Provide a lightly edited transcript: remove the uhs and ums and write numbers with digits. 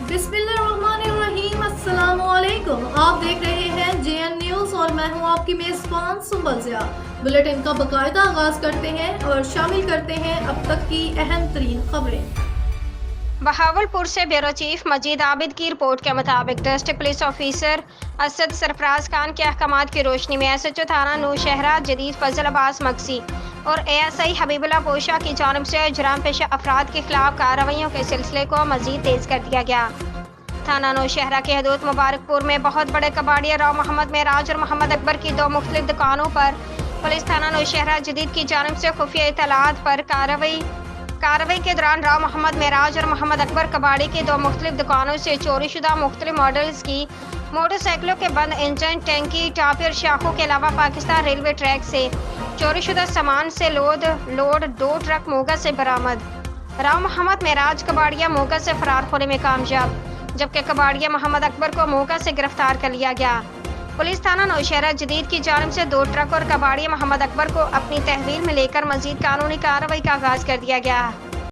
बिस्मिल्लाहिर्रहमानिर्रहीम, अस्सलाम वालेकुम। आप देख रहे हैं JN न्यूज़ और मैं हूं आपकी मेज़बान सुंबल ज़िया। बुलेटिन का बाकायदा आगाज़ करते हैं और शामिल करते हैं अब तक की अहम तरीन खबरें। बहावलपुर से ब्यूरो चीफ मजीद आबिद की रिपोर्ट के मुताबिक district police officer Asad Sarfaraz Khan के अहकामात की रोशनी में SHO थाना नौशहरा जदीद फजल अब्बास मक्सी और ASI हबीबुल्लाह पोशा की जानिब से जुर्म पेशा अफराद के खिलाफ कार्रवाइयों के सिलसिले को मजीद तेज कर दिया गया। थाना नौशहरा के हदूद मुबारकपुर में बहुत बड़े कबाड़िया राव मोहम्मद मेराज और मोहम्मद अकबर की 2 मुख्तलिफ दुकानों पर पुलिस थाना नौशहरा जदीद की जानिब से खुफिया इत्तलात पर कार्रवाई के दौरान राव मोहम्मद मेराज और मोहम्मद अकबर कबाड़ी की 2 मुख्तलिफ दुकानों से चोरीशुदा मुख्तलिफ मॉडल्स की मोटरसाइकिलों के बंद इंजन, टैंकी, टापी और शाखों के अलावा पाकिस्तान रेलवे ट्रैक से चोरीशुदा सामान से लोड 2 ट्रक मोगा से बरामद। राव मोहम्मद मेराज कबाड़िया मोगा से फरार होने में कामयाब, जबकि कबाड़िया मोहम्मद अकबर को मोगा से गिरफ्तार कर लिया गया। पुलिस थाना नौशहरा जदीद की जानिब से 2 ट्रक और कबाड़िया मोहम्मद अकबर को अपनी तहवील में लेकर मजीद कानूनी कार्रवाई का आगाज कर दिया गया।